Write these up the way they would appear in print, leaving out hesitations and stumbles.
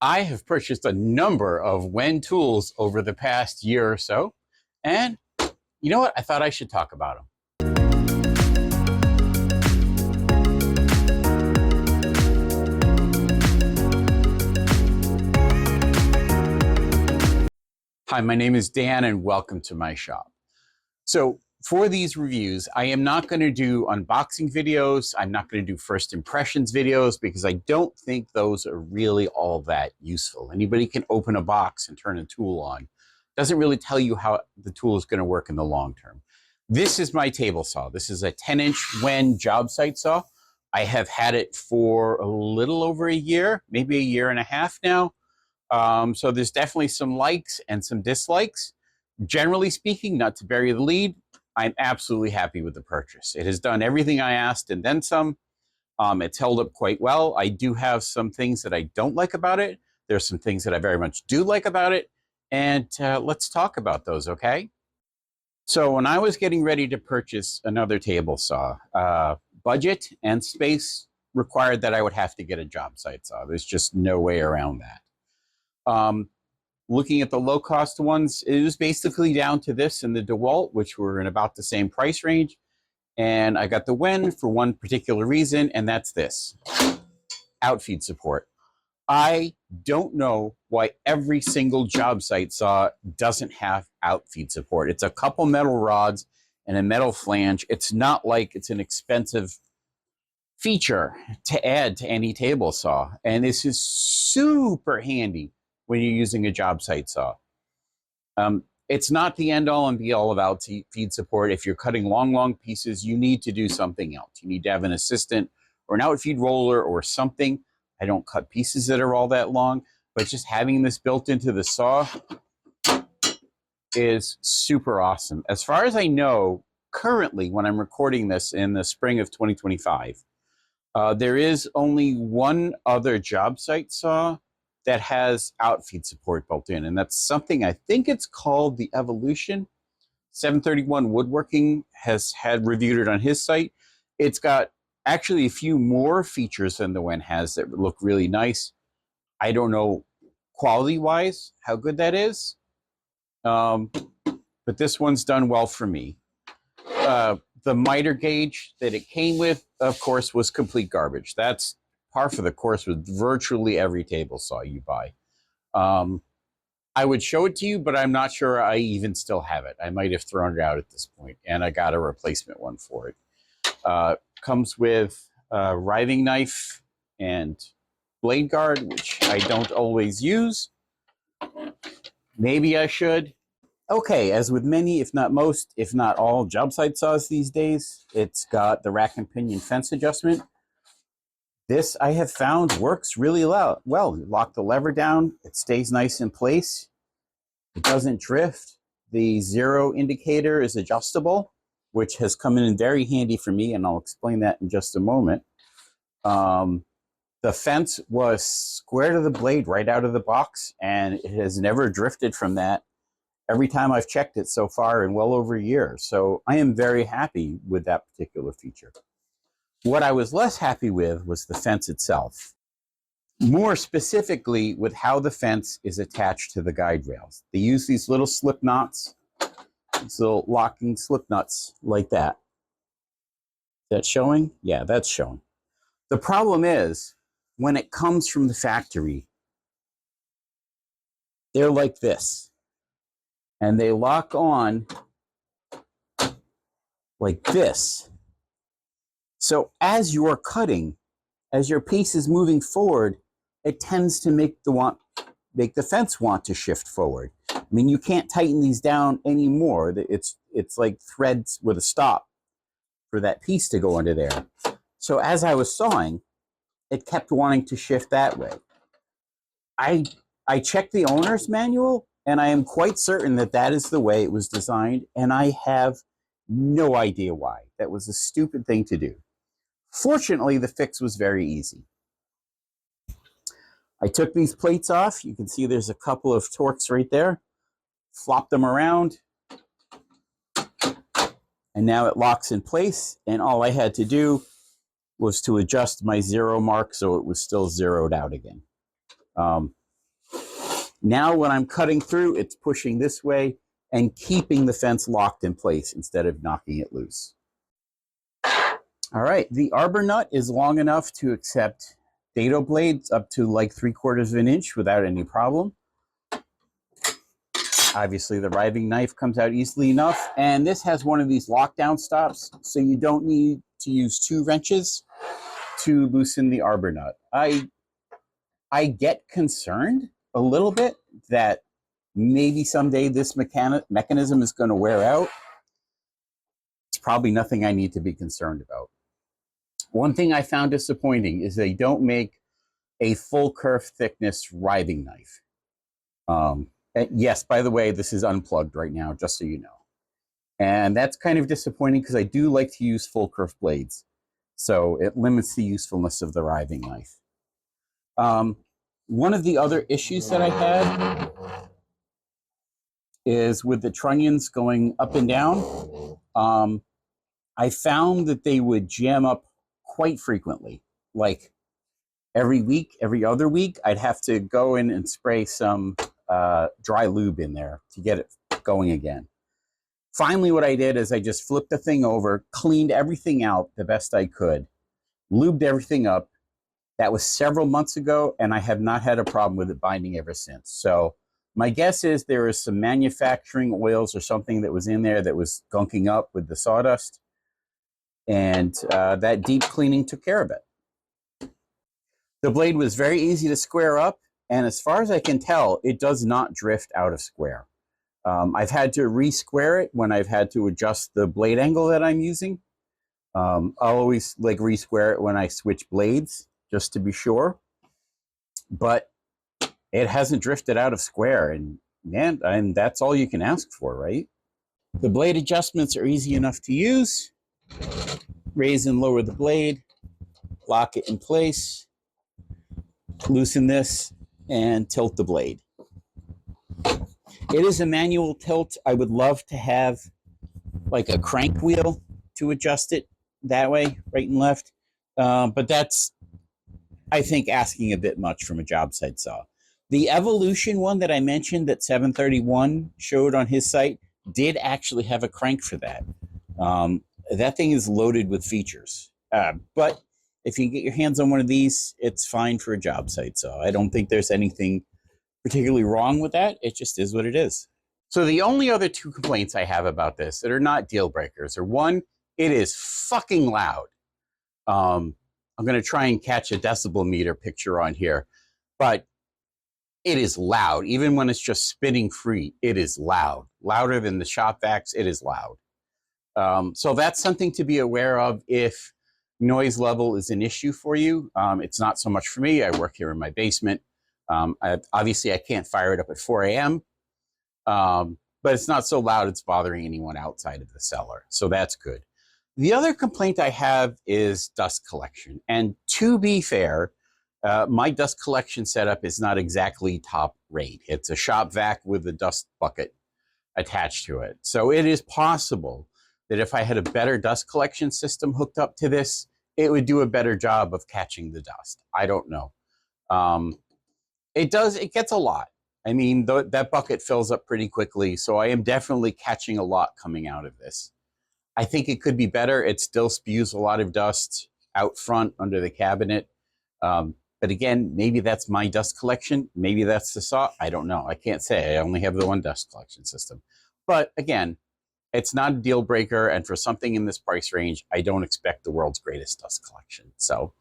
I have purchased a number of WEN tools over the past year or so, and you know what? I thought I should talk about them. Hi, my name is Dan and welcome to my shop. So for these reviews, I am not going to do unboxing videos. I'm not going to do first impressions videos because I don't think those are really all that useful. Anybody can open a box and turn a tool on. Doesn't really tell you how the tool is going to work in the long term. This is my table saw. This is a 10-inch WEN job site saw. I have had it for a little over a year, maybe a year and a half now. So there's definitely some likes and some dislikes. Generally speaking, not to bury the lead, I'm absolutely happy with the purchase. It has done everything I asked and then some. It's held up quite well. I do have some things that I don't like about it. There's some things that I very much do like about it. And let's talk about those, okay? So when I was getting ready to purchase another table saw, budget and space required that I would have to get a job site saw. There's just no way around that. Looking at the low-cost ones, it was basically down to this and the DeWalt, which were in about the same price range. And I got the WEN for one particular reason, and that's this: outfeed support. I don't know why every single job site saw doesn't have outfeed support. It's a couple metal rods and a metal flange. It's not like it's an expensive feature to add to any table saw. And this is super handy when you're using a job site saw. It's not the end all and be all of outfeed support. If you're cutting long pieces, you need to do something else. You need to have an assistant or an outfeed roller or something. I don't cut pieces that are all that long, but just having this built into the saw is super awesome. As far as I know, currently, when I'm recording this in the spring of 2025, there is only one other job site saw that has outfeed support built in, and that's something, I think it's called the Evolution. 731 Woodworking has had reviewed it on his site. It's got actually a few more features than the WEN has that look really nice. I don't know quality-wise how good that is, but this one's done well for me. The miter gauge that it came with, of course, was complete garbage. That's par for the course with virtually every table saw you buy. I would show it to you, but I'm not sure I even still have it. I might have thrown it out at this point, and I got a replacement one for it. Comes with a riving knife and blade guard, which I don't always use. Maybe I should. Okay, as with many, if not most, if not all job site saws these days, it's got the rack and pinion fence adjustment. This, I have found, works really well. You lock the lever down, it stays nice in place, it doesn't drift. The zero indicator is adjustable, which has come in very handy for me, and I'll explain that in just a moment. The fence was square to the blade right out of the box, and it has never drifted from that every time I've checked it so far in well over a year. So I am very happy with that particular feature. What I was less happy with was the fence itself. More specifically with how the fence is attached to the guide rails. They use these little slip knots, these little locking slip nuts like that. Is that showing? Yeah, that's showing. The problem is, when it comes from the factory, they're like this. And they lock on like this. So as you're cutting, as your piece is moving forward, it tends to make the fence want to shift forward. I mean, you can't tighten these down anymore. It's like threads with a stop for that piece to go under there. So as I was sawing, it kept wanting to shift that way. I checked the owner's manual, and I am quite certain that that is the way it was designed, and I have no idea why. That was a stupid thing to do. Fortunately, the fix was very easy. I took these plates off. You can see there's a couple of torques right there. Flop them around. And now it locks in place. And all I had to do was to adjust my zero mark so it was still zeroed out again. Now when I'm cutting through, it's pushing this way and keeping the fence locked in place instead of knocking it loose. All right, the arbor nut is long enough to accept dado blades up to like 3/4 of an inch without any problem. Obviously, the riving knife comes out easily enough, and this has one of these lockdown stops, so you don't need to use 2 wrenches to loosen the arbor nut. I get concerned a little bit that maybe someday this mechanism is going to wear out. It's probably nothing I need to be concerned about. One thing I found disappointing is they don't make a full kerf thickness riving knife. Yes, by the way, this is unplugged right now, just so you know. And that's kind of disappointing because I do like to use full kerf blades. So it limits the usefulness of the riving knife. One of the other issues that I had is with the trunnions going up and down. I found that they would jam up quite frequently. Like every week, every other week, I'd have to go in and spray some dry lube in there to get it going again. Finally, what I did is I just flipped the thing over, cleaned everything out the best I could, lubed everything up. That was several months ago, and I have not had a problem with it binding ever since. So my guess is there is some manufacturing oils or something that was in there that was gunking up with the sawdust, and that deep cleaning took care of it. The blade was very easy to square up, and as far as I can tell, it does not drift out of square. I've had to re-square it when I've had to adjust the blade angle that I'm using. I'll always like re-square it when I switch blades, just to be sure. But it hasn't drifted out of square, and man, and that's all you can ask for, right? The blade adjustments are easy enough to use. Raise and lower the blade, lock it in place, loosen this, and tilt the blade. It is a manual tilt. I would love to have like a crank wheel to adjust it that way, right and left. But that's, I think, asking a bit much from a job site saw. The Evolution one that I mentioned that 731 showed on his site did actually have a crank for that. That thing is loaded with features. But if you can get your hands on one of these, it's fine for a job site saw. I don't think there's anything particularly wrong with that. It just is what it is. So the only other 2 complaints I have about this that are not deal breakers are, one, it is fucking loud. I'm going to try and catch a decibel meter picture on here, but it is loud. Even when it's just spinning free, it is loud. Louder than the shop vacs, it is loud. So that's something to be aware of if noise level is an issue for you. It's not so much for me. I work here in my basement. Obviously, I can't fire it up at 4 a.m., but it's not so loud it's bothering anyone outside of the cellar. So that's good. The other complaint I have is dust collection. And to be fair, my dust collection setup is not exactly top rate. It's a shop vac with a dust bucket attached to it. So it is possible that if I had a better dust collection system hooked up to this, it would do a better job of catching the dust. I don't know. It gets a lot. I mean, that bucket fills up pretty quickly, so I am definitely catching a lot coming out of this. I think it could be better. It still spews a lot of dust out front under the cabinet. But again, maybe that's my dust collection. Maybe that's the saw. I don't know. I can't say. I only have the one dust collection system. But again, it's not a deal breaker. And for something in this price range, I don't expect the world's greatest dust collection. So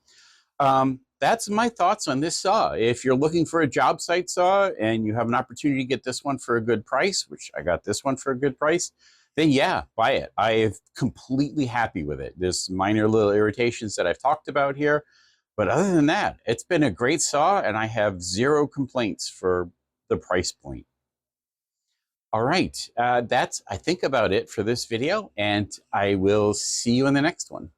that's my thoughts on this saw. If you're looking for a job site saw and you have an opportunity to get this one for a good price, which I got this one for a good price, then yeah, buy it. I am completely happy with it. There's minor little irritations that I've talked about here, but other than that, it's been a great saw and I have 0 complaints for the price point. All right, that's, I think, about it for this video, and I will see you in the next one.